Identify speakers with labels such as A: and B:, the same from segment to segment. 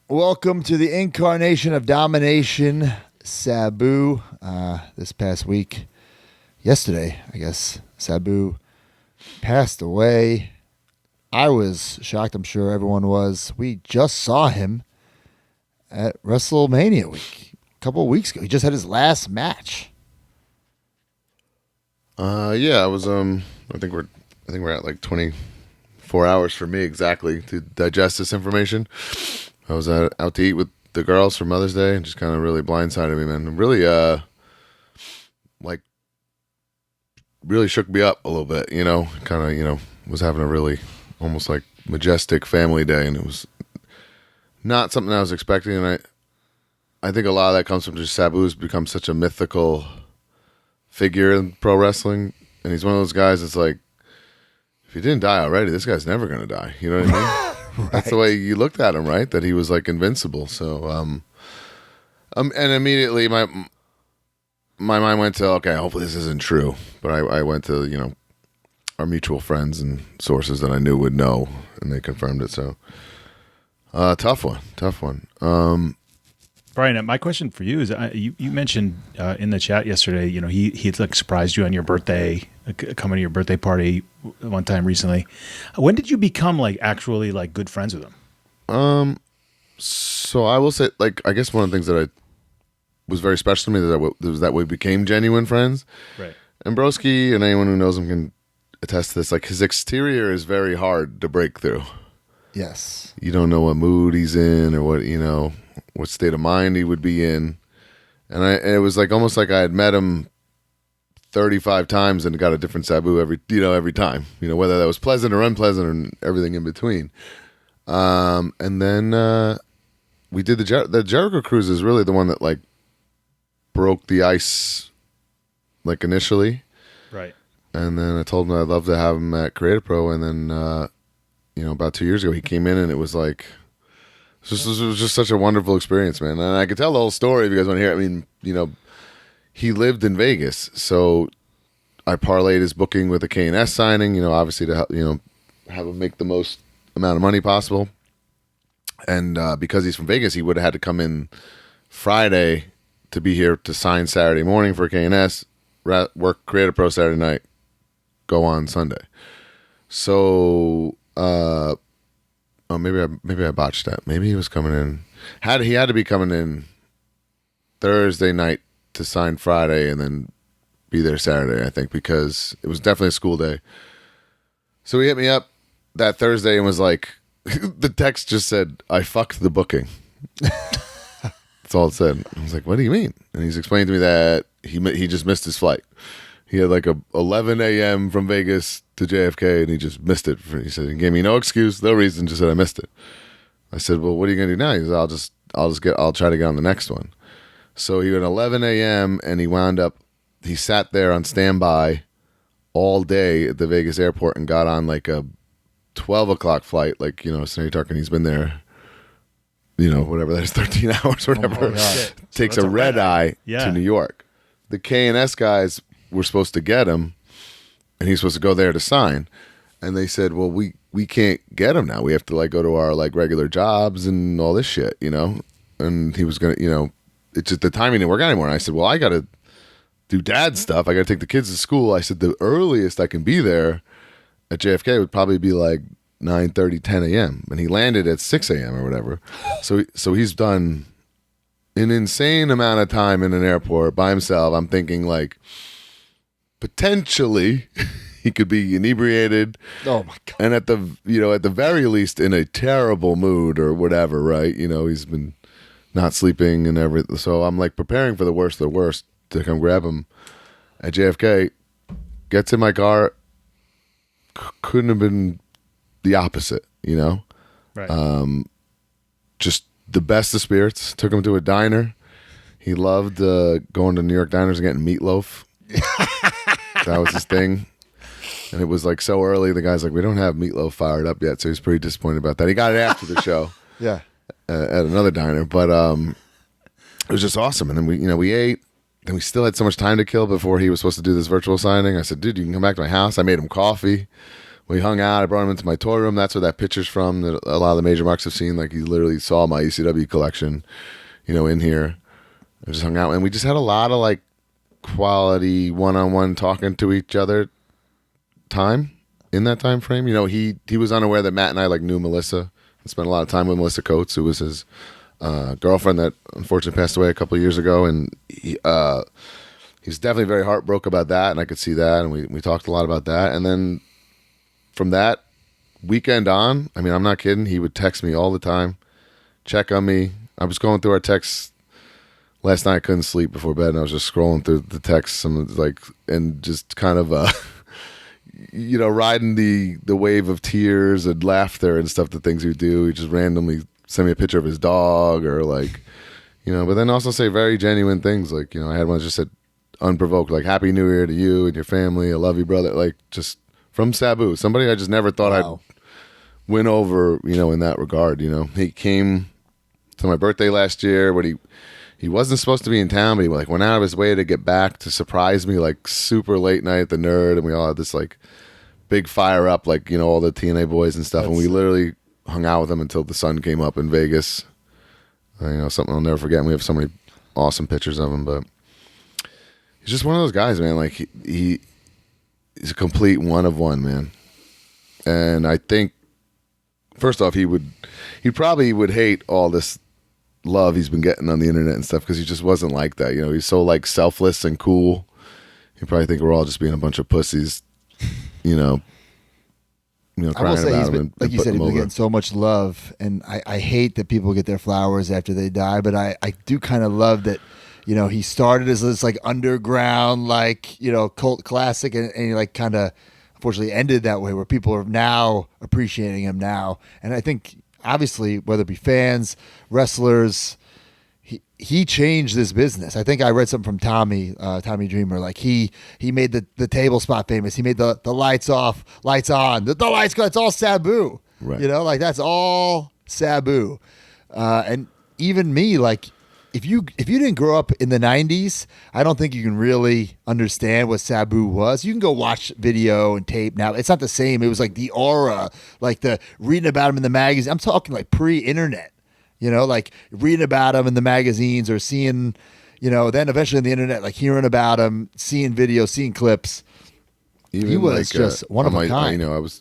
A: Welcome to the incarnation of domination, Sabu. This past week, yesterday, I guess, Sabu passed away. I was shocked. I'm sure everyone was. We just saw him at WrestleMania week a couple of weeks ago. He just had his last match.
B: I was. I think we're at like 24 hours for me exactly to digest this information. I was out to eat with the girls for Mother's Day and just kind of really blindsided me, man. Really, really shook me up a little bit, kind of, was having a really almost like majestic family day, and it was not something I was expecting. And I think a lot of that comes from just Sabu's become such a mythical figure in pro wrestling, and he's one of those guys that's like, if he didn't die already, this guy's never going to die. You know what I mean? Right. That's the way you looked at him, right? That he was like invincible. So, and immediately my mind went to, okay, hopefully this isn't true. But I went to, our mutual friends and sources that I knew would know, and they confirmed it. So, tough one.
C: Brian, my question for you is: you mentioned in the chat yesterday, he like surprised you on your birthday, coming to your birthday party one time recently. When did you become like actually like good friends with him?
B: So I will say, like, I guess one of the things that was very special to me was that we became genuine friends.
C: Right.
B: And Broski and anyone who knows him can attest to this. Like, his exterior is very hard to break through.
A: Yes.
B: You don't know what mood he's in or what state of mind he would be in. And it was like almost like I had met him 35 times and got a different Sabu every time, whether that was pleasant or unpleasant and everything in between. And then we did the Jericho Cruise is really the one that like broke the ice like initially.
C: Right.
B: And then I told him I'd love to have him at Creative Pro. And then, about 2 years ago, he came in and it was like, it was just such a wonderful experience, man. And I could tell the whole story if you guys want to hear it. I mean, he lived in Vegas, so I parlayed his booking with a K&S signing, obviously to help, have him make the most amount of money possible. And because he's from Vegas, he would have had to come in Friday to be here to sign Saturday morning for K&S, work Creative Pro Saturday night, go on Sunday. So, maybe I botched that. Maybe he was coming in. He had to be coming in Thursday night to sign Friday and then be there Saturday, I think, because it was definitely a school day. So he hit me up that Thursday and was like, the text just said, "I fucked the booking." That's all it said. I was like, "What do you mean?" And he's explained to me that he just missed his flight. He had like a 11 a.m. from Vegas to JFK, and he just missed it. He said he gave me no excuse, no reason, just said I missed it. I said, "Well, what are you gonna do now?" He said, I'll try to get on the next one." So he went 11 a.m. and he sat there on standby all day at the Vegas airport and got on like a 12 o'clock flight. Like, so you're talking, he's been there, whatever that is, 13 hours or whatever. Takes a red eye to New York. The K&S guys were supposed to get him, and he's supposed to go there to sign. And they said, "Well, we can't get him now. We have to like go to our like regular jobs and all this shit, And he was gonna, it's just the timing didn't work out anymore. And I said, "Well, I gotta do dad stuff. I gotta take the kids to school." I said, "The earliest I can be there at JFK would probably be like 9:30, 10 a.m. And he landed at 6 a.m. or whatever. So he's done an insane amount of time in an airport by himself. I'm thinking like potentially he could be inebriated.
A: Oh my God.
B: And at the very least in a terrible mood or whatever, right? He's been not sleeping and everything. So I'm like preparing for the worst of the worst to come grab him at JFK. Gets in my car. Couldn't have been the opposite,
C: Right.
B: Just the best of spirits. Took him to a diner. He loved going to New York diners and getting meatloaf. That was his thing. And it was like so early. The guy's like, "We don't have meatloaf fired up yet." So he's pretty disappointed about that. He got it after the show.
A: Yeah.
B: At another diner. But it was just awesome. And then we ate. Then we still had so much time to kill before he was supposed to do this virtual signing. I said, "Dude, you can come back to my house." I made him coffee. we hung out. I brought him into my toy room. That's where that picture's from that a lot of the major marks have seen. Like, he literally saw my ECW collection, in here. I just hung out, and we just had a lot of like quality one-on-one talking to each other time in that time frame. He was unaware that Matt and I like knew Melissa and spent a lot of time with Melissa Coates, who was his girlfriend that unfortunately passed away a couple of years ago, and he's definitely very heartbroken about that, and I could see that, and we talked a lot about that. And then from that weekend on, I mean, I'm not kidding, he would text me all the time, check on me. I was going through our texts last night. I couldn't sleep before bed, and I was just scrolling through the texts and just kind of riding the wave of tears and laughter and stuff, the things he would do. He just randomly send me a picture of his dog, or like, but then also say very genuine things. Like, I had one that just said unprovoked, like, Happy New Year to you and your family. I love you, brother. Like, just from Sabu, somebody I just never thought I'd win over, in that regard. He came to my birthday last year, but he wasn't supposed to be in town, but he went out of his way to get back to surprise me, like super late night at the Nerd, and we all had this like big fire up, like, all the TNA boys and stuff, and we literally hung out with him until the sun came up in Vegas. Something I'll never forget. And we have so many awesome pictures of him, but he's just one of those guys, man. Like, he's a complete one of one, man. And I think, first off, he probably would hate all this love he's been getting on the internet and stuff, because he just wasn't like that. He's so like selfless and cool. He probably think we're all just being a bunch of pussies, crying about him. And,
A: like you said, he's been getting so much love, and I hate that people get their flowers after they die, but I do kind of love that, he started as this like underground, like, cult classic, and he like kind of unfortunately ended that way, where people are now appreciating him now. And I think, obviously, whether it be fans, wrestlers, he changed this business. I think I read something from Tommy Dreamer. Like, he made the table spot famous. He made the lights off, lights on, the lights go. It's all Sabu.
B: Right.
A: Like, that's all Sabu. And even me, like, if you didn't grow up in the 90s, I don't think you can really understand what Sabu was. You can go watch video and tape now. It's not the same. It was like the aura, like the reading about him in the magazine. I'm talking like pre-internet, like reading about him in the magazines, or seeing, then eventually on the internet, like hearing about him, seeing videos, seeing clips.
B: Even
A: he was just one of a kind.
B: I was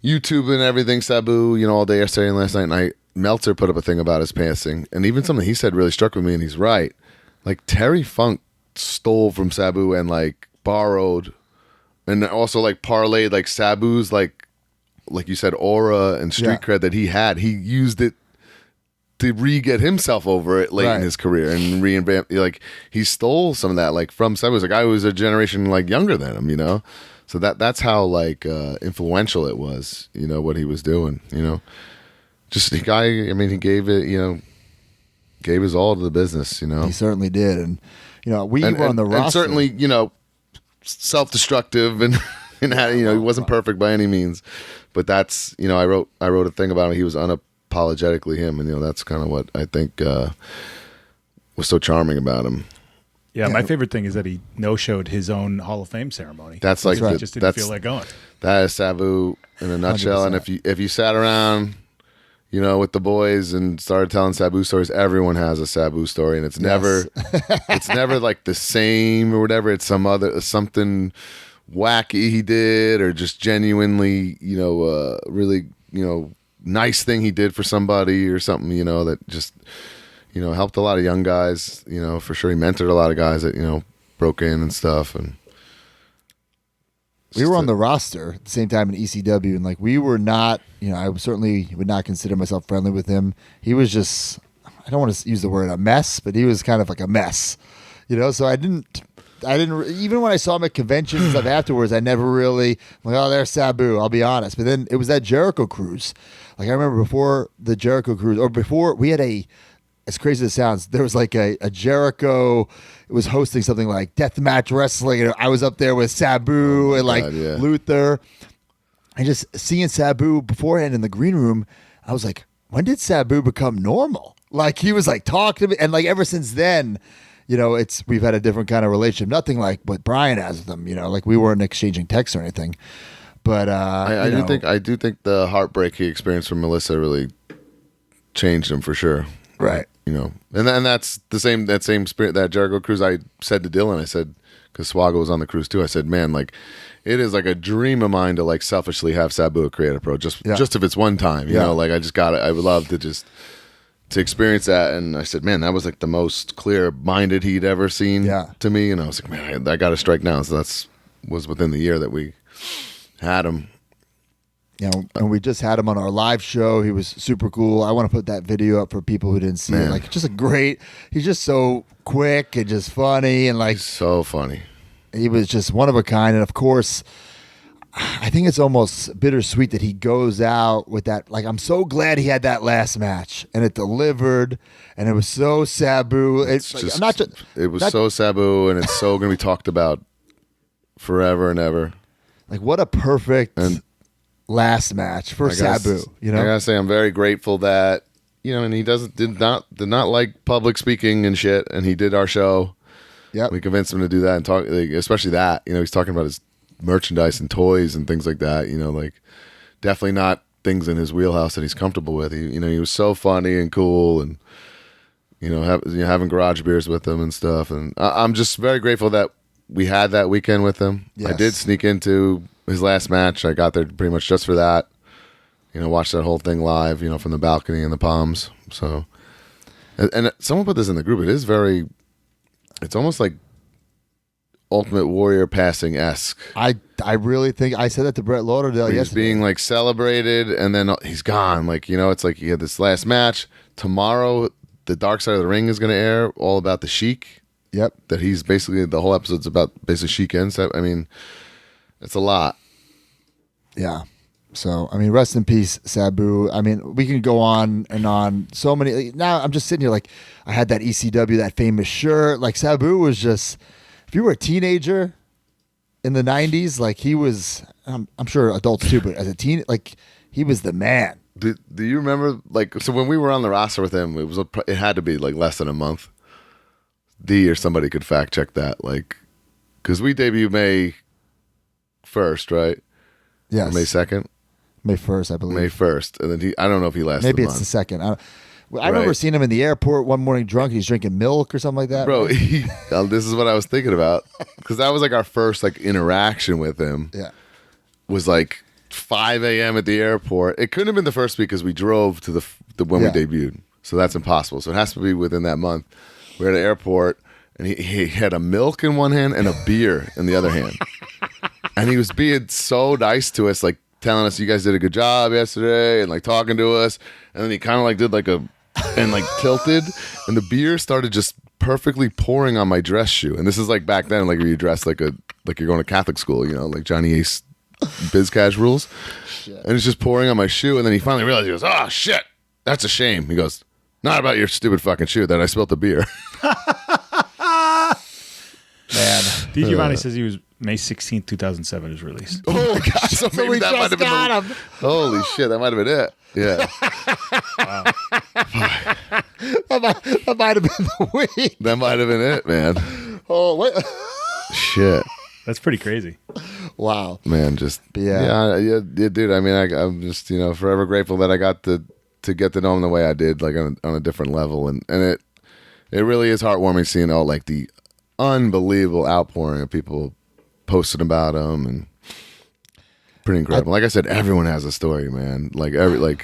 B: YouTubing everything Sabu, all day yesterday and last night. Meltzer put up a thing about his passing, and even something he said really struck with me, and he's right. Like, Terry Funk stole from Sabu and like borrowed, and also like parlayed like Sabu's like you said, aura and street cred that he had. He used it to re-get himself over it late in his career and reinvent. Like, he stole some of that like from Sabu. It was a guy who was a generation like younger than him, So that's how like influential it was, what he was doing, Just the guy, I mean, he gave it, gave his all to the business,
A: He certainly did. And, we were on the roster.
B: And certainly, self-destructive and had, he wasn't perfect by any means. But that's, I wrote a thing about him. He was unapologetically him. And, that's kind of what I think was so charming about him.
C: Yeah, my favorite thing is that he no-showed his own Hall of Fame ceremony.
B: That's like,
C: he just didn't feel like going.
B: That is Sabu in a nutshell. 100%. And if you sat around, with the boys and started telling Sabu stories, everyone has a Sabu story, and it's never like the same or whatever. It's something wacky he did, or just genuinely, really, nice thing he did for somebody or something, that just, helped a lot of young guys, for sure. He mentored a lot of guys that, broke in and stuff. And
A: we were on the roster at the same time in ECW, and like, we were not, I certainly would not consider myself friendly with him. He was just, I don't want to use the word a mess, but he was kind of like a mess, so I didn't, even when I saw him at conventions and stuff afterwards, I never really, I'm like, oh, there's Sabu, I'll be honest. But then it was that Jericho cruise. Like, I remember before the Jericho cruise, or before we had as crazy as it sounds, there was like a Jericho, it was hosting something like Deathmatch Wrestling, and I was up there with Sabu and like Luther. And just seeing Sabu beforehand in the green room, I was like, when did Sabu become normal? Like, he was like talking to me, and like ever since then, we've had a different kind of relationship. Nothing like what Brian has with him, like we weren't exchanging texts or anything. But
B: I do think the heartbreak he experienced from Melissa really changed him for sure.
A: right.
B: You know, and that's that same spirit, that Jericho cruise. I said to Dylan, I said, because Swago was on the cruise too, I said, man, like, it is like a dream of mine to like selfishly have Sabu at Creative Pro, just if it's one time, you know, like I would love to just to experience that. And I said, man, that was like the most clear-minded he'd ever seen to me. And I was like, man, I got to strike now. So was within the year that we had him.
A: You know, and we just had him on our live show. He was super cool. I want to put that video up for people who didn't see it. Like, just he's just so quick and just funny, and like,
B: he's so funny.
A: He was just one of a kind. And of course, I think it's almost bittersweet that he goes out with that. Like, I'm so glad he had that last match and it delivered, and it was so Sabu.
B: It was so Sabu, and it's so going to be talked about forever and ever.
A: Like, what a perfect last match for Sabu. You know,
B: I gotta say, I'm very grateful that, you know, and he did not like public speaking and shit, and he did our show.
A: Yeah,
B: we convinced him to do that and talk, like, especially that. You know, he's talking about his merchandise and toys and things like that. You know, like, definitely not things in his wheelhouse that he's comfortable with. He was so funny and cool, and having garage beers with him and stuff. And I'm just very grateful that we had that weekend with him.
A: Yes.
B: I did sneak into his last match. I got there pretty much just for that. You know, watched that whole thing live, you know, from the balcony in the Palms. So, and someone put this in the group. It's almost like Ultimate Warrior passing-esque.
A: I really think I said that to Brett Lauderdale yesterday.
B: He's being like celebrated, and then he's gone. Like, you know, it's like he had this last match. Tomorrow, the Dark Side of the Ring is going to air, all about the Sheik.
A: Yep.
B: That he's basically, the whole episode's about basically Sheik and stuff. I mean, it's a lot.
A: Yeah. So, I mean, rest in peace, Sabu. I mean, we can go on and on. So many. Now I'm just sitting here like, I had that ECW, that famous shirt. Like, Sabu was just, if you were a teenager in the 90s, like, he was, I'm sure adults too, but as a teen, like, he was the man.
B: Do you remember, like, so when we were on the roster with him, it had to be like less than a month. D or somebody could fact check that, like, because we debuted May 1st, right?
A: Yes.
B: Or May 2nd?
A: May 1st, I believe.
B: May 1st. And then I don't know if he lasted
A: Maybe
B: a
A: it's
B: month.
A: the second. I remember seeing him in the airport one morning drunk. He's drinking milk or something like that.
B: Bro, this is what I was thinking about. Because that was like our first like interaction with him.
A: Yeah.
B: Was like 5 a.m. at the airport. It couldn't have been the first week because we drove to when we debuted. So that's impossible. So it has to be within that month. We're at an airport, and he had a milk in one hand and a beer in the other hand. And he was being so nice to us, like telling us, you guys did a good job yesterday, and like talking to us. And then he kind of like did like and like tilted, and the beer started just perfectly pouring on my dress shoe. And this is like back then, like where you dress like you're going to Catholic school, you know, like Johnny Ace biz cash rules. Shit. And it's just pouring on my shoe. And then he finally realized, he goes, oh shit, that's a shame. He goes, not about your stupid fucking shoe, that I spilled the beer.
C: Man, D. Giovanni says he was May 16th, 2007 is released.
B: Oh my god! So maybe that might have been
A: him.
B: Holy shit, that might have been it. Yeah.
A: That might have been the week.
B: That might have been it, man.
A: Oh, wait.
B: Shit.
C: That's pretty crazy.
B: Wow. Man, just yeah, dude. I mean, I'm just, you know, forever grateful that I got to get to know him the way I did, like on a different level, and it really is heartwarming seeing all like the unbelievable outpouring of people posting about him, and pretty incredible. Like I said, everyone has a story, man. Like everyone.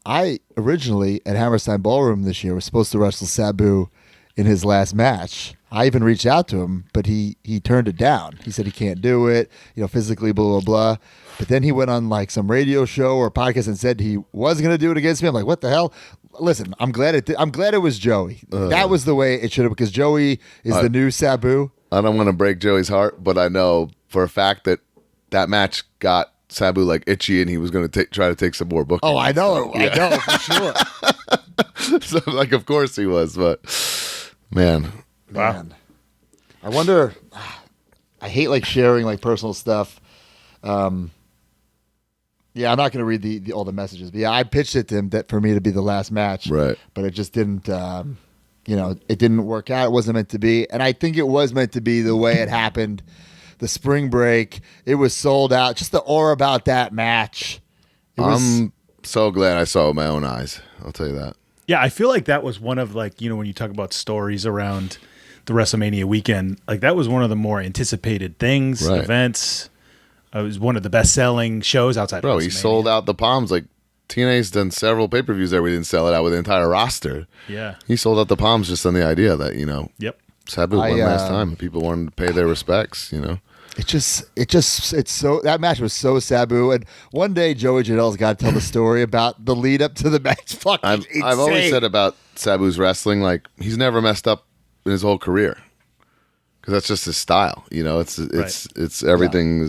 B: I
A: originally at Hammerstein Ballroom this year was supposed to wrestle Sabu in his last match. I even reached out to him, but he turned it down. He said he can't do it, you know, physically, blah, blah, blah. But then he went on like some radio show or podcast and said he was going to do it against me. I'm like, what the hell? Listen, I'm glad it was Joey. That was the way it should have, because Joey is the new Sabu.
B: I don't want to break Joey's heart, but I know for a fact that match got Sabu like itchy, and he was going to try to take some more booking.
A: Oh, I know. Yeah. I know, for sure.
B: So, like, of course he was, but man.
A: I wonder, I hate like sharing like personal stuff. Yeah, I'm not going to read all the messages, but yeah, I pitched it to him that for me to be the last match,
B: right?
A: But it just didn't, it didn't work out. It wasn't meant to be, and I think it was meant to be the way it happened. the spring break. It was sold out. Just the aura about that match.
B: I'm so glad I saw it with my own eyes. I'll tell you that.
C: Yeah, I feel like that was one of like, when you talk about stories around the WrestleMania weekend, like that was one of the more anticipated things,
B: Right.
C: events. It was one of the best-selling shows outside
B: Bro,
C: of WrestleMania.
B: he sold out the Palms. Like, TNA's done several pay-per-views there. We didn't sell it out with the entire roster.
C: Yeah.
B: He sold out the Palms just on the idea that,
C: Yep.
B: Sabu one last time. And people wanted to pay their respects,
A: It's so, that match was so Sabu. And one day Joey Janela's got to tell the story about the lead up to the match. Fucking
B: I've always
A: insane.
B: said about Sabu's wrestling, like, he's never messed up in his whole career. Because that's just his style. It's everything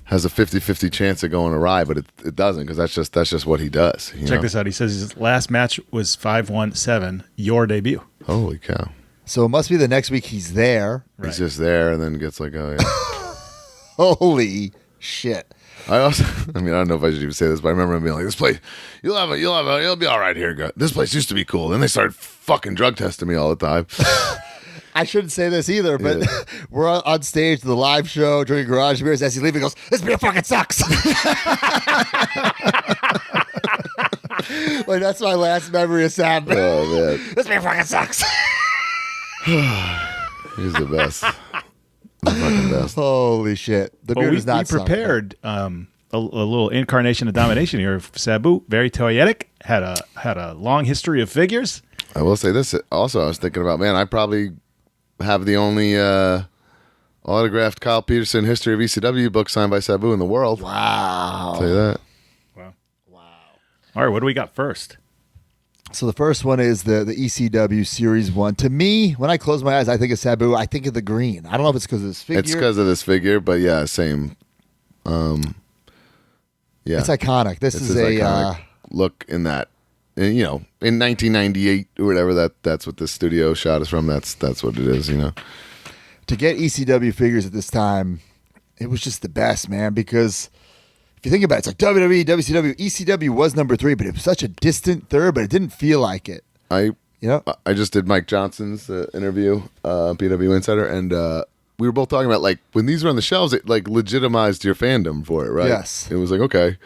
B: has a 50-50 chance of going awry, but it doesn't, because that's just what he does.
C: Check this out. He says his last match was 5-1-7, your debut.
B: Holy cow.
A: So it must be the next week he's there.
C: Right.
B: He's just there and then gets like, oh, yeah.
A: Holy shit.
B: I don't know if I should even say this, but I remember him being like, this place, you'll be all right here. This place used to be cool. Then they started fucking drug testing me all the time.
A: I shouldn't say this either, but we're on stage at the live show drinking garage beers. As he's leaving, he goes, "This beer fucking sucks." Like, that's my last memory of Sam.
B: Oh, man.
A: This beer fucking sucks.
B: He's the best. The fucking best.
A: Holy shit. The beer
C: Well,
A: does not
C: we
A: suck.
C: prepared a little incarnation of domination here of Sabu. Very toyetic. Had a long history of figures.
B: I will say this. Also, I was thinking about, man, I probably have the only autographed Kyle Peterson History of ECW book signed by Sabu in the world.
A: Wow.
B: I'll tell you that.
C: Wow. All right, what do we got first?
A: So the first one is the ECW Series 1. To me, when I close my eyes, I think of Sabu. I think of the green. I don't know if it's because of this figure.
B: It's because of this figure, but yeah, same. Yeah.
A: It's iconic. This
B: It's
A: is
B: his
A: a
B: iconic look in that. And, in 1998 or whatever, that's what this studio shot is from. That's what it is,
A: to get ECW figures at this time. It was just the best, man, because if you think about it, it's like WWE, WCW, ECW was number 3, but it was such a distant third, but it didn't feel like it.
B: I just did Mike Johnson's interview, PW Insider, and we were both talking about, like, when these were on the shelves, it, like, legitimized your fandom for it, right?
A: Yes.
B: It was like, okay,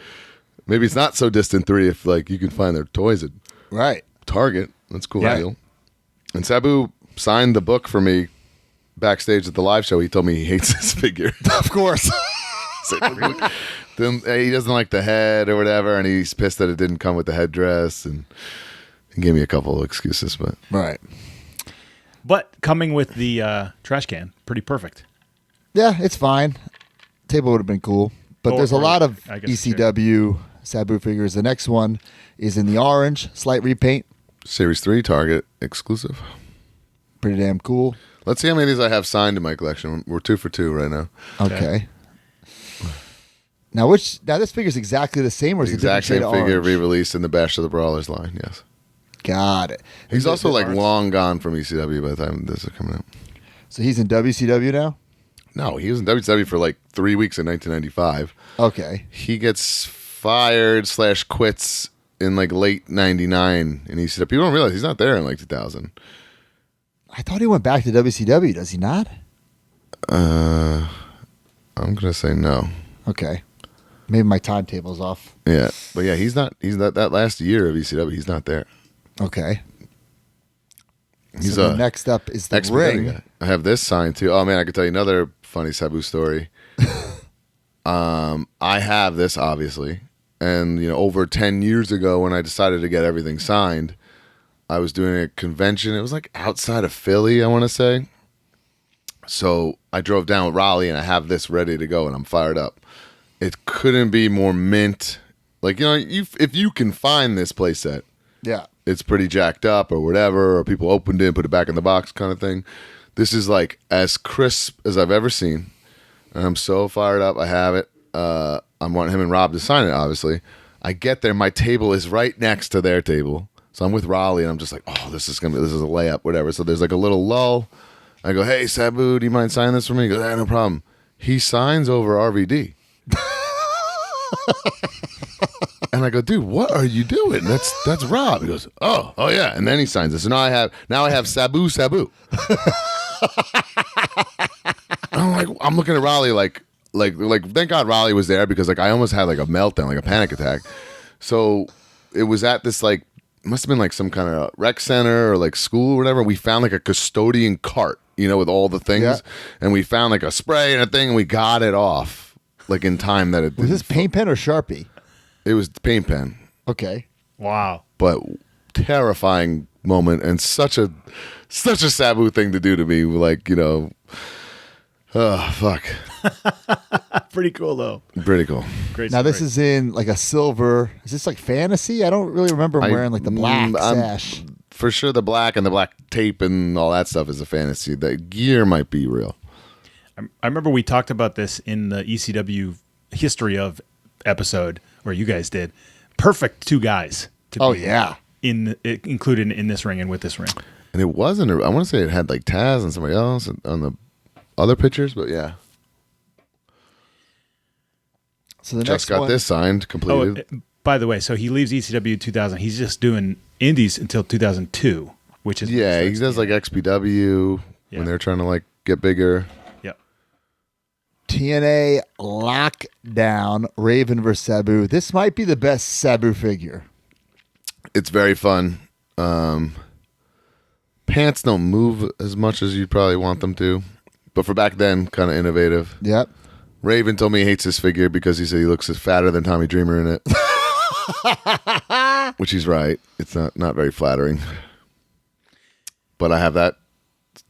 B: maybe it's not so distant 3 if, like, you can find their toys at
A: Right.
B: Target. That's a cool
A: Yeah.
B: deal. And Sabu signed the book for me backstage at the live show. He told me he hates this figure.
A: Of course.
B: Then he doesn't like the head or whatever, and he's pissed that it didn't come with the headdress, and he gave me a couple of excuses, but
A: Right.
C: But coming with the trash can, pretty perfect.
A: Yeah, it's fine. Table would have been cool. But there's a lot of
C: I guess,
A: ECW Sabu figures. The next one is in the orange, slight repaint.
B: Series 3 Target exclusive.
A: Pretty damn cool.
B: Let's see how many of these I have signed in my collection. We're 2 for 2 right now.
A: Okay. Now this figure is exactly the same, or is
B: The
A: it different
B: exact same
A: shade of
B: figure
A: orange?
B: re-released in the Bash of the Brawlers line, yes.
A: Got it.
B: He's
A: Is it
B: also
A: the
B: like
A: orange?
B: long gone from ECW by the time this is coming out.
A: So he's in WCW now?
B: No, he was in WCW for like 3 weeks in 1995.
A: Okay.
B: He gets fired / quits in like late 99 in ECW. People don't realize he's not there in like 2000.
A: I thought he went back to WCW. Does he not?
B: I'm going to say no.
A: Okay. Maybe my timetable's off.
B: Yeah. But yeah, he's not that last year of ECW, he's not there.
A: Okay.
B: He's
A: So the next up is the
B: ex-Spaghetti
A: ring.
B: guy. I have this signed too. Oh man, I could tell you another funny Sabu story. I have this obviously, and over 10 years ago when I decided to get everything signed, I was doing a convention. It was like outside of Philly, I want to say. So I drove down with Raleigh, and I have this ready to go, and I'm fired up. It couldn't be more mint. Like if you can find this playset,
A: Yeah.
B: it's pretty jacked up or whatever, or people opened it and put it back in the box kind of thing. This is like as crisp as I've ever seen. And I'm so fired up. I have it. I want him and Rob to sign it, obviously. I get there. My table is right next to their table. So I'm with Raleigh, and I'm just like, oh, this is a layup, whatever. So there's like a little lull. I go, hey, Sabu, do you mind signing this for me? He goes, no problem. He signs over RVD. And I go, dude, what are you doing? That's Rob. He goes, oh yeah. And then he signs it. So now I have Sabu. I'm I'm looking at Raleigh like thank God Raleigh was there because like I almost had like a meltdown, like a panic attack. So it was at this like must have been like some kind of rec center or like school or whatever. We found like a custodian cart, with all the things,
A: Yeah.
B: and we found like a spray and a thing, and we got it off like in time that it
A: Was this paint pen or Sharpie?
B: It was paint pen,
A: Okay.
C: Wow.
B: but terrifying moment and such a Sabu thing to do to me. Like oh fuck,
C: Pretty cool though.
B: pretty cool.
C: Great.
A: Now this
C: story.
A: is in like a silver. Is this like fantasy? I don't really remember him wearing like the black sash.
B: For sure, the black and the black tape and all that stuff is a fantasy. The gear might be real.
C: I remember we talked about this in the ECW history of episode where you guys did. Perfect two guys. To be
A: Yeah.
C: included in this ring and with this ring.
B: And it wasn't. I want to say it had like Taz and somebody else on the other pictures, but yeah.
A: So the
B: Just
A: next
B: got
A: one,
B: this signed, completed.
C: By the way, so he leaves ECW 2000. He's just doing indies until 2002, which is
B: Yeah, he does like XPW
C: Yeah.
B: when they're trying to like get bigger.
C: Yep.
A: TNA Lockdown, Raven vs. Sabu. This might be the best Sabu figure.
B: It's very fun. Pants don't move as much as you'd probably want them to, but for back then, kind of innovative.
A: Yep.
B: Raven told me he hates this figure because he said he looks fatter than Tommy Dreamer in it. Which he's right. It's not very flattering. But I have that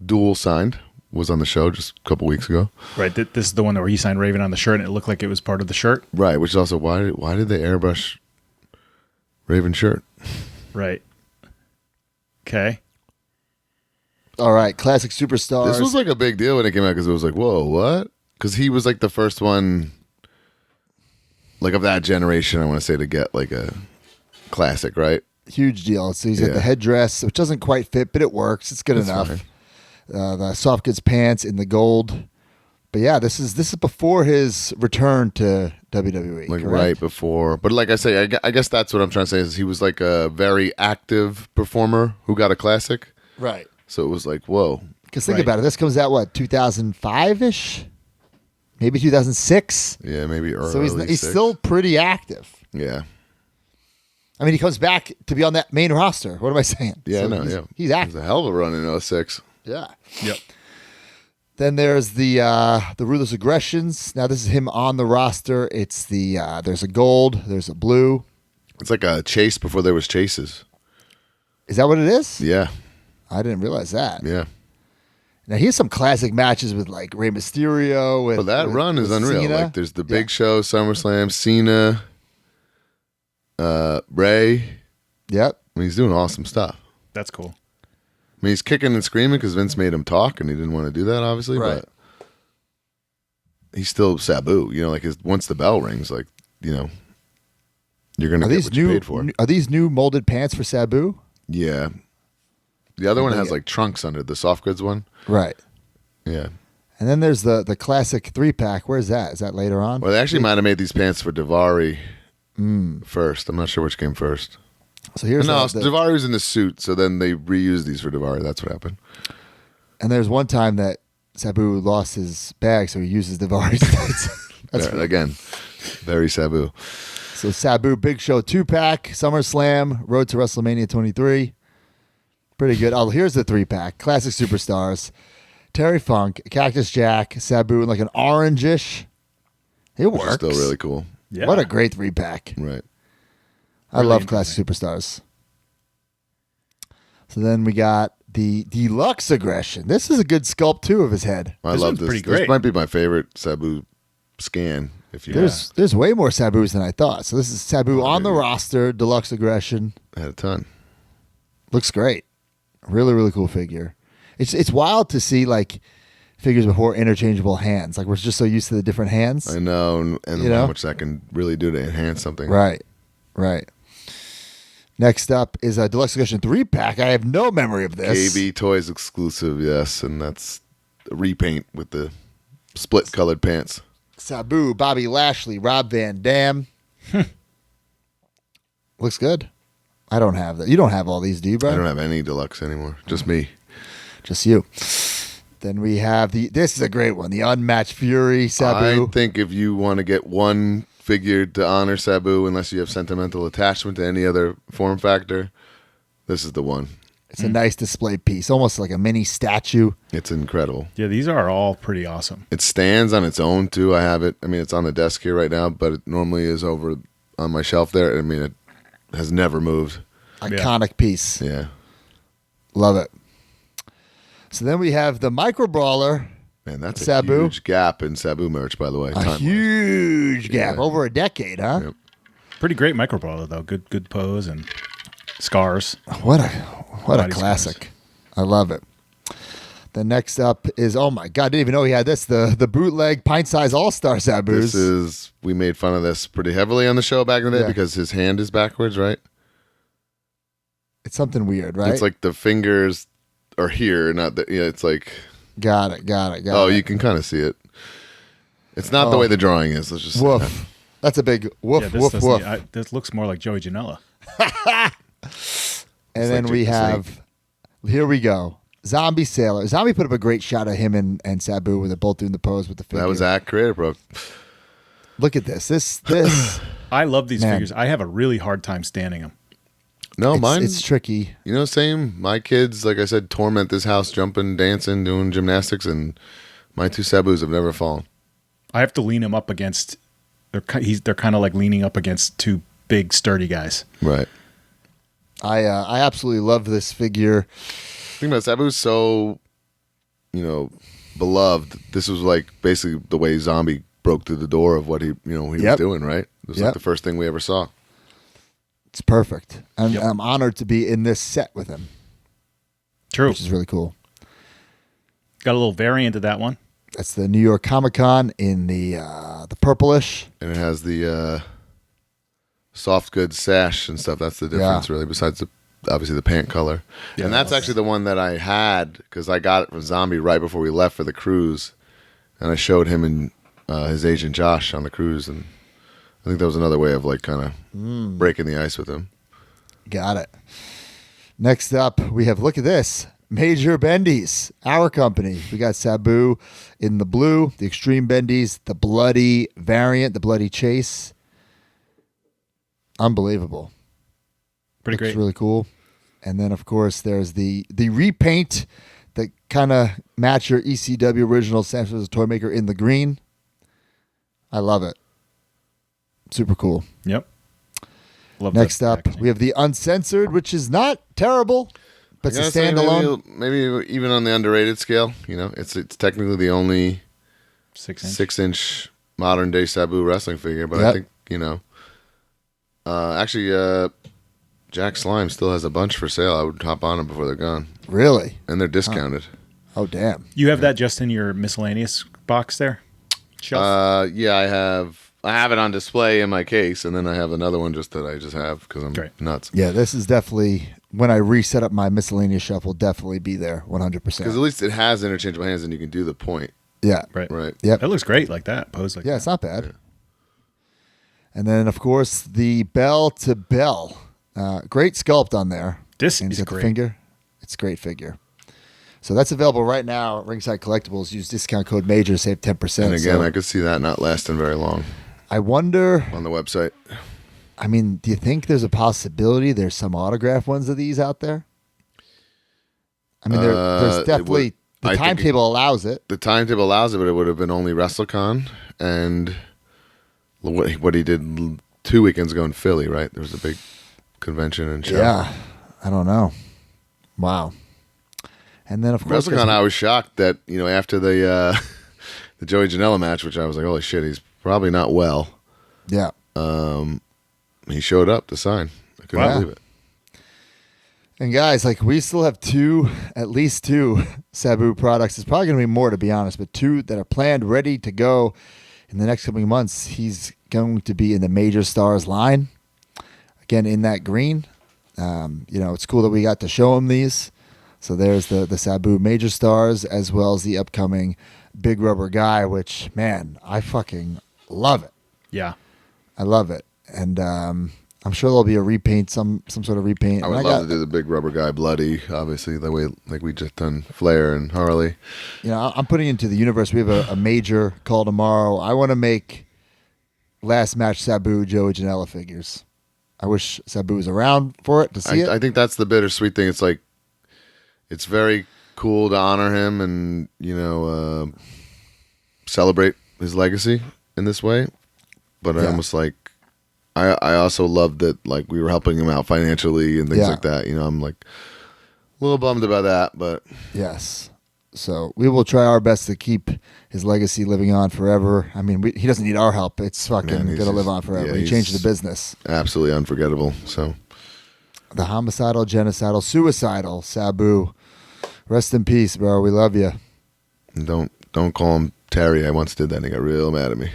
B: dual signed. Was on the show just a couple weeks ago.
C: Right. This is the one where he signed Raven on the shirt and it looked like it was part of the shirt.
B: Right, which is also why did they airbrush Raven shirt?
C: Right. Okay.
A: All right. Classic Superstars.
B: This was like a big deal when it came out because it was like, whoa, what? Because he was like the first one, like of that generation, I want to say, to get like a classic, right?
A: huge deal. So he's got
B: Yeah.
A: the headdress, which doesn't quite fit, but it works. It's good
B: That's
A: enough.
B: fine.
A: The soft goods pants in the gold. But yeah, this is before his return to WWE.
B: Like
A: correct?
B: right before. But like I say, I guess that's what I'm trying to say is he was like a very active performer who got a classic.
A: Right.
B: So it was like, whoa.
A: Because think
C: Right.
A: about it. This comes out, what, 2005-ish? Maybe 2006?
B: Yeah, maybe early.
A: So he's still pretty active.
B: Yeah.
A: I mean, he comes back to be on that main roster. What am I saying?
B: Yeah,
A: So
B: no,
A: he's,
B: yeah.
A: He's
B: It
A: active.
B: was a hell of a run in 06.
A: Yeah.
C: Yep.
A: Then there's the Ruthless Aggressions. Now this is him on the roster. It's the there's a gold, there's a blue.
B: It's like a chase before there was chases.
A: Is that what it is?
B: Yeah.
A: I didn't realize that.
B: Yeah.
A: Now he has some classic matches with like Rey Mysterio. With,
B: Well, that
A: with-
B: run is
A: with
B: unreal.
A: Cena.
B: Like there's the Big Show, SummerSlam, Cena, Ray.
A: Yep.
B: I mean, he's doing awesome stuff.
C: That's cool.
B: I mean, he's kicking and screaming because Vince made him talk, and he didn't want to do that, obviously.
A: Right.
B: But he's still Sabu. You know, like once the bell rings, like you're gonna
A: Are
B: get
A: these
B: what you paid for.
A: Are these new molded pants for Sabu?
B: Yeah. The other one has
A: Yeah.
B: like trunks under the soft goods one.
A: Right.
B: Yeah.
A: And then there's the classic 3-pack. Where's that? Is that later on?
B: Well, they actually might have made these pants for Davari first. I'm not sure which came first.
A: So here's
B: No,
A: the,
B: Davari was in the suit, so then they reused these for Davari. That's what happened.
A: and there's one time that Sabu lost his bag, so he uses Davari's tights. That's
B: There, again, very Sabu.
A: So Sabu Big Show 2-pack, SummerSlam, Road to WrestleMania 23. Pretty good. Oh, here's the 3-pack. Classic Superstars. Terry Funk, Cactus Jack, Sabu in like an orangish. It
B: Which is
A: works.
B: still really cool.
C: Yeah.
A: What a great 3-pack.
B: Right.
A: I
C: Really
A: love Classic Superstars. So then we got the Deluxe Aggression. This is a good sculpt too of his head.
B: I
C: This
B: love
C: one's
B: this.
C: pretty
B: This
C: great.
B: might be my favorite Sabu scan. If you
A: There's way more Sabus than I thought. So this is Sabu on the roster, Deluxe Aggression.
B: had a ton.
A: Looks great. Really, really cool figure. It's wild to see like figures before interchangeable hands. Like we're just so used to the different hands.
B: I know, and
A: You
B: how
A: know?
B: much that can really do to enhance something.
A: Right. Right. Next up is a Deluxe Aggression 3-pack. I have no memory of this.
B: KB Toys exclusive, yes, and that's a repaint with the split colored pants.
A: Sabu, Bobby Lashley, Rob Van Dam. Looks good. I don't have that. You don't have all these, do you, bro?
B: I don't have any deluxe anymore. Just me.
A: Just you. Then we have this is a great one, the Unmatched Fury Sabu.
B: I think if you want to get one figure to honor Sabu, unless you have sentimental attachment to any other form factor, this is the one.
A: It's a nice display piece, almost like a mini statue.
B: It's incredible.
C: Yeah, these are all pretty awesome.
B: It stands on its own too. I have it. I mean, it's on the desk here right now, but it normally is over on my shelf there. I mean, it has never moved.
A: Iconic piece.
B: Yeah.
A: Love it. So then we have the Micro Brawler.
B: Man, that's
A: Sabu.
B: a huge gap in Sabu merch, by the way.
A: A
B: time-wise.
A: huge gap,
B: Yeah.
A: over a decade, huh?
B: Yep.
C: Pretty great micro brawler though. Good pose and scars.
A: What a
C: Body
A: classic. I love it. The next up is, oh my God, I didn't even know he had this, the bootleg pint-size All-Star Sabus.
B: We made fun of this pretty heavily on the show back in the day
A: Yeah.
B: because his hand is backwards, right?
A: It's something weird, right?
B: It's like the fingers are here, not the, yeah, it's like,
A: Got it.
B: oh, you can kind of see it. It's not the way the drawing is. Let's just say that.
A: Woof. That's a big woof,
C: Yeah, this
A: woof,
C: doesn't-
A: woof.
C: this looks more like Joey Janela.
A: And
B: It's
A: then
B: like
A: we
B: Jake the
A: have, here we go, Zombie Sailor. Zombie put up a great shot of him and Sabu where they're both doing the pose with the figure.
B: That was at Creator Pro.
A: Look at this. This
C: I love these
A: Man.
C: figures. I have a really hard time standing them.
B: No, mine.
A: it's tricky.
B: You know, same. My kids, like I said, torment this house, jumping, dancing, doing gymnastics, and my two Sabus have never fallen.
C: I have to lean him up against. They're kind of like leaning up against two big sturdy guys.
B: Right.
A: I absolutely love this figure.
B: Think about it, Sabu's so, beloved. This was like basically the way Zombie broke through the door of what he was
A: Yep.
B: doing. Right. It was
A: Yep.
B: like the first thing we ever saw.
A: It's perfect. And
C: Yep.
A: I'm honored to be in this set with him,
C: True.
A: which is really cool.
C: Got a little variant of that one.
A: That's the New York Comic Con in the purplish.
B: And it has the soft goods sash and stuff. That's the difference, really. Besides obviously the pant color, and that's actually the one that I had because I got it from Zombie right before we left for the cruise, and I showed him and his agent Josh on the cruise, and I think that was another way of like kind of breaking the ice with him.
A: Got it. Next up, we have, look at this, Major Bendies, our company. We got Sabu in the blue, the Extreme Bendies, the bloody variant, the bloody chase. Unbelievable.
C: Pretty
A: Looks
C: great.
A: really cool. And then, of course, there's the repaint that kind of match your ECW original San Francisco Toy Maker in the green. I love it. Super cool.
C: Yep. Love
A: Next
C: the
A: up,
C: packaging.
A: we have the Uncensored, which is not terrible, but it's a
B: I gotta say,
A: standalone.
B: maybe even on the underrated scale. It's technically the only
C: 6-inch.
B: 6-inch modern day Sabu wrestling figure, but I
A: Yep.
B: think actually Jack Slime still has a bunch for sale. I would hop on them before they're gone,
A: Really?
B: and they're discounted.
A: Oh, damn.
C: You have that just in your miscellaneous box there? Shelf?
B: Yeah, I have it on display in my case, and then I have another one just that I just have because I'm
C: Great.
B: nuts.
A: Yeah, this is definitely, when I reset up my miscellaneous shelf, will definitely be there 100%.
B: Because at least it has interchangeable hands, and you can do the point.
A: Yeah.
C: right.
B: Right.
A: Yep.
C: That looks great like that. Pose like
A: Yeah,
C: that.
A: it's not bad. And then, of course, the Bell to Bell. Great sculpt on there.
C: This
A: And
C: is
A: he's got the
C: great.
A: finger. It's a great figure. So that's available right now at Ringside Collectibles. Use discount code MAJOR to save 10%.
B: And again,
A: So
B: I could see that not lasting very long
A: I wonder,
B: on the website.
A: I mean, do you think there's a possibility there's some autograph ones of these out there? I mean, there's
B: it
A: definitely,
B: I
A: the
B: think
A: timetable allows it.
B: The timetable allows it, but it would have been only WrestleCon and what he did 2 weekends ago in Philly, right? There was a big convention and show.
A: Yeah. I don't know. Wow. And then, of course,
B: WrestleCon, I was shocked that, after the the Joey Janela match, which I was like, holy shit, he's probably not well.
A: yeah.
B: He showed up to sign. I couldn't
A: Wow.
B: believe it.
A: And guys, like we still have at least two Sabu products. It's probably going to be more, to be honest, but two that are planned, ready to go in the next coming months. He's going to be in the Major Stars line, again in that green. It's cool that we got to show him these. So there's the Sabu Major Stars as well as the upcoming Big Rubber Guy, which, man, I fucking love it.
C: Yeah.
A: I love it. And I'm sure there'll be a repaint, some sort of repaint.
B: I
A: And
B: would love to do the big rubber guy bloody, obviously, the way like we just done Flair and Harley.
A: You know, I'm putting into the universe. We have a major call tomorrow. I want to make last match Sabu Joey Janela figures. I wish Sabu was around for it to see it.
B: I think that's the bittersweet thing. It's like it's very cool to honor him and celebrate his legacy in this way. But I almost like I also love that like we were helping him out financially and things like that. I'm like a little bummed about that, but
A: yes. So we will try our best to keep his legacy living on forever. I mean, he doesn't need our help. It's fucking going to live on forever. He changed the business.
B: Absolutely unforgettable. So
A: the homicidal, genocidal, suicidal Sabu. Rest in peace, bro. We love you.
B: Don't call him Terry. I once did that and he got real mad at me.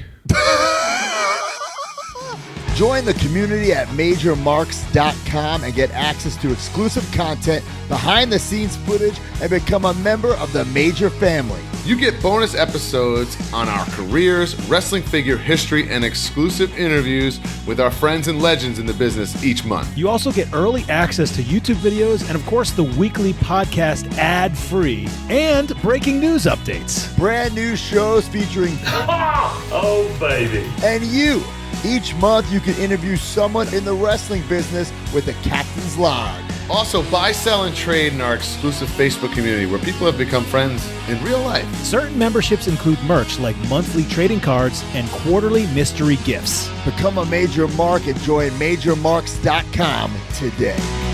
A: Join the community at MajorMarks.com and get access to exclusive content, behind-the-scenes footage, and become a member of the Major family.
B: You get bonus episodes on our careers, wrestling figure history, and exclusive interviews with our friends and legends in the business each month.
C: You also get early access to YouTube videos and, of course, the weekly podcast ad-free and breaking news updates.
A: Brand new shows featuring
C: Oh, baby.
A: and you. Each month, you can interview someone in the wrestling business with a captain's log.
B: Also, buy, sell, and trade in our exclusive Facebook community where people have become friends in real life.
C: Certain memberships include merch like monthly trading cards and quarterly mystery gifts.
A: Become a Major Mark and join MajorMarks.com today.